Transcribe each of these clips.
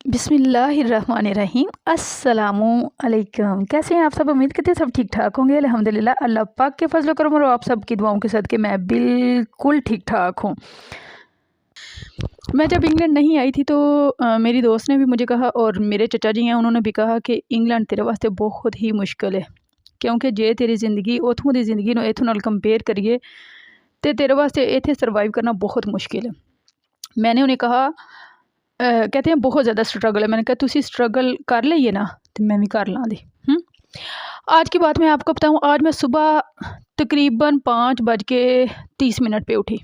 बिस्मिल्लाहिर्रहमानिर्रहीम अस्सलामुअलैकुम। कैसे हैं आप सब? उम्मीद करते हैं सब ठीक ठाक होंगे। अल्हम्दुलिल्लाह अल्लाह पाक के फजल करम और आप सब की दुआओं के सदके मैं बिल्कुल ठीक ठाक हूँ। मैं जब इंग्लैंड नहीं आई थी तो मेरी दोस्त ने भी मुझे कहा और मेरे चचा जी हैं उन्होंने भी कहा कि इंग्लैंड तेरे वास्ते बहुत ही मुश्किल है, क्योंकि जे तेरी ज़िंदगी उथों की ज़िंदगी नूं इथों नाल कंपेयर करिए तो तेरे वास्ते इत्थे सर्वाइव करना बहुत मुश्किल है। मैंने उन्हें कहा कहते हैं बहुत ज़्यादा स्ट्रगल है। मैंने कहा तुसी स्ट्रगल कर लईए ना तो मैं भी कर लां दी। आज की बात मैं आपको बताऊं, आज मैं सुबह तकरीबन 5:30 पे उठी।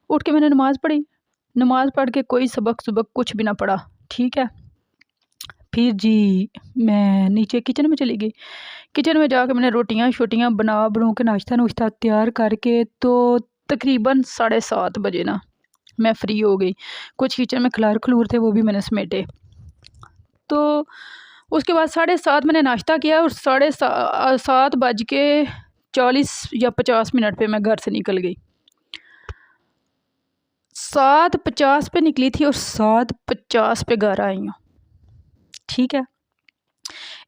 उठ के मैंने नमाज़ पढ़ी। नमाज़ पढ़ के कोई सबक सुबक कुछ भी ना पढ़ा, ठीक है। फिर जी मैं नीचे किचन में चली गई। किचन में जाके मैंने रोटियां शोटियां बना के नाश्ता नुश्ता तैयार करके तो तकरीबन 7:30 बजे ना मैं फ्री हो गई। कुछ किचन में खलार खलूर थे वो भी मैंने समेटे। तो उसके बाद 7:30 मैंने नाश्ता किया और 7:40 या 50 पे मैं घर से निकल गई। 7:50 पे निकली थी और 7:50 पे घर आई हूँ, ठीक है।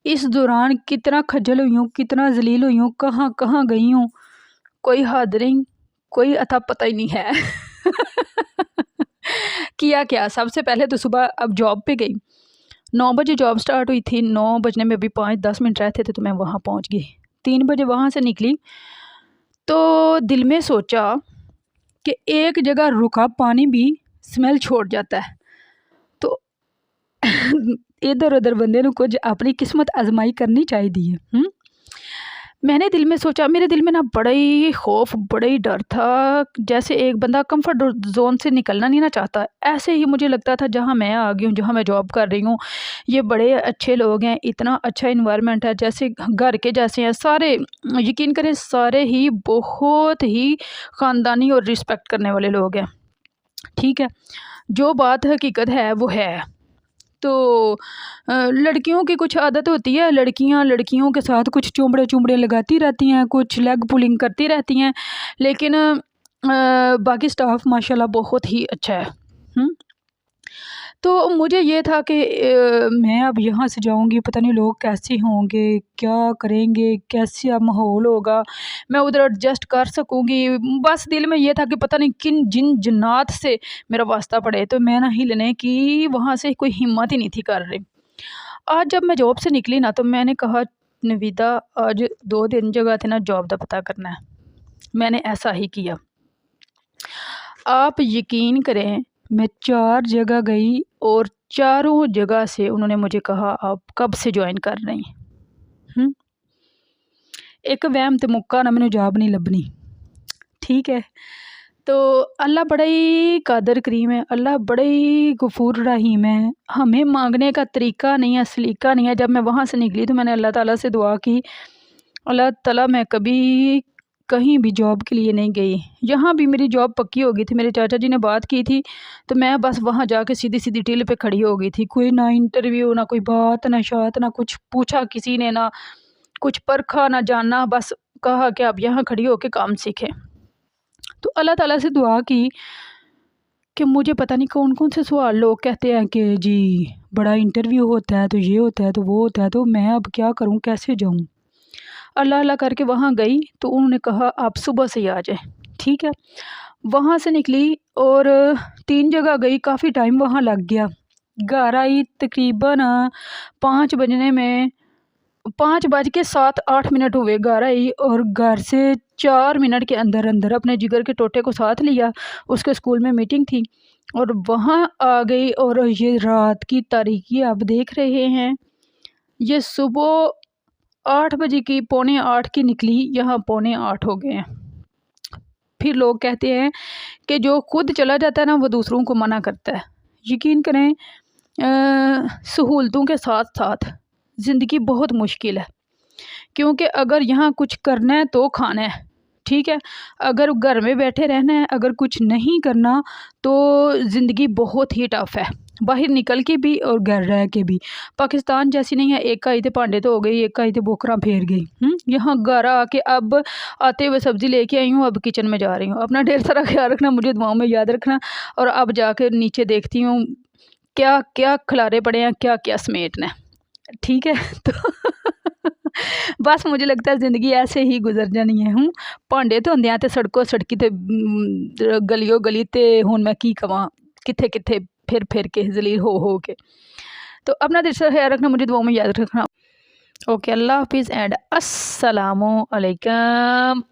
इस दौरान कितना खज्जल हुई हूँ, कितना जलील हुई हूँ, कहाँ कहाँ गई हूँ, कोई हद नहीं, कोई अता पता ही नहीं है। किया क्या, सबसे पहले तो सुबह अब जॉब पे गई। 9 बजे जॉब स्टार्ट हुई थी, 9 बजने में अभी 5-10 मिनट रहते थे तो मैं वहाँ पहुँच गई। 3 बजे वहाँ से निकली तो दिल में सोचा कि एक जगह रुका पानी भी स्मेल छोड़ जाता है, तो इधर उधर बंदे को कुछ अपनी किस्मत आजमाई करनी चाहिए। मैंने दिल में सोचा, मेरे दिल में ना बड़ा ही खौफ, बड़ा ही डर था, जैसे एक बंदा कंफर्ट जोन से निकलना नहीं ना चाहता। ऐसे ही मुझे लगता था जहाँ मैं आ गई हूँ, जहाँ मैं जॉब कर रही हूँ, ये बड़े अच्छे लोग हैं, इतना अच्छा इन्वायरमेंट है, जैसे घर के जैसे हैं सारे। यकीन करें सारे ही बहुत ही ख़ानदानी और रिस्पेक्ट करने वाले लोग हैं, ठीक है। जो बात हकीकत है वो है। तो लड़कियों की कुछ आदत होती है, लड़कियां लड़कियों के साथ कुछ चुंबड़े लगाती रहती हैं, कुछ लेग पुलिंग करती रहती हैं, लेकिन बाकी स्टाफ माशाल्लाह बहुत ही अच्छा है। तो मुझे ये था कि मैं अब यहाँ से जाऊँगी, पता नहीं लोग कैसे होंगे, क्या करेंगे, कैसा माहौल होगा, मैं उधर एडजस्ट कर सकूँगी। बस दिल में ये था कि पता नहीं किन जिन जिन्नात से मेरा वास्ता पड़े, तो मैं ना हिलने की वहाँ से कोई हिम्मत ही नहीं थी कर रही। आज जब मैं जॉब से निकली ना तो मैंने कहा नवीदा आज 2 दिन जगह थे ना जॉब का पता करना है। मैंने ऐसा ही किया। आप यकीन करें मैं 4 जगह गई और चारों जगह से उन्होंने मुझे कहा आप कब से ज्वाइन कर रही हैं। एक वहम तो मुक्का ना मैंने जॉब नहीं लभनी, ठीक है। तो अल्लाह बड़ा ही कादर करीम है, अल्लाह बड़ा ही गफूर रहीम है। हमें मांगने का तरीका नहीं है, सलीका नहीं है। जब मैं वहाँ से निकली तो मैंने अल्लाह ताला से दुआ की, अल्लाह ताला मैं कभी कहीं भी जॉब के लिए नहीं गई। यहाँ भी मेरी जॉब पक्की हो गई थी, मेरे चाचा जी ने बात की थी, तो मैं बस वहाँ जाके सीधी सीधी टील पे खड़ी हो गई थी। कोई ना इंटरव्यू, ना कोई बात, ना शात, ना कुछ पूछा किसी ने, ना कुछ परखा, ना जानना, बस कहा कि आप यहाँ खड़ी होके काम सीखें। तो अल्लाह ताला से दुआ की कि मुझे पता नहीं कौन कौन से सवाल लोग कहते हैं कि जी बड़ा इंटरव्यू होता है, तो ये होता है, तो वो होता है, तो मैं अब क्या करूँ, कैसे जाऊँ। अल्लाह अल्लाह करके वहाँ गई तो उन्होंने कहा आप सुबह से ही आ जाए, ठीक है। वहाँ से निकली और 3 जगह गई, काफ़ी टाइम वहाँ लग गया। घर आई तकरीबन 5 बजने में, 5:07-8 हुए घर आई, और घर से 4 मिनट के अंदर अंदर अपने जिगर के टोटे को साथ लिया। उसके स्कूल में मीटिंग थी और वहाँ आ गई। और ये रात की तारीकी आप देख रहे हैं, ये सुबह 8 बजे की, 7:45 की निकली, यहाँ 7:45 हो गए हैं। फिर लोग कहते हैं कि जो खुद चला जाता है ना वो दूसरों को मना करता है। यकीन करें सहूलतों के साथ साथ ज़िंदगी बहुत मुश्किल है, क्योंकि अगर यहाँ कुछ करना है तो खाना है, ठीक है। अगर घर में बैठे रहना है, अगर कुछ नहीं करना, तो ज़िंदगी बहुत ही टफ़ है, बाहर निकल के भी और घर रह के भी। पाकिस्तान जैसी नहीं है, एक आई थे भांडे तो हो गई, एक आई थे बोकरा फेर गई। यहाँ घर आके अब आते हुए सब्ज़ी लेके आई हूँ, अब किचन में जा रही हूँ। अपना ढेर सारा ख्याल रखना, मुझे दुआओं में याद रखना। और अब जाकर नीचे देखती हूँ क्या क्या खिलारे पड़े हैं, क्या क्या समेटना है। ठीक है तो बस मुझे लगता है ज़िंदगी ऐसे ही गुजर जानी है। हूँ भांडे धोंदियां ते सड़कों सड़की ते गलियों गली ते हुण मैं की कवां, कित्थे कित्थे फिर के जलील हो के। तो अपना दिल से ख्याल रखना, मुझे दुआओं में याद रखना। ओके, अल्लाह हाफिज़ एंड अस्सलामु अलैकुम।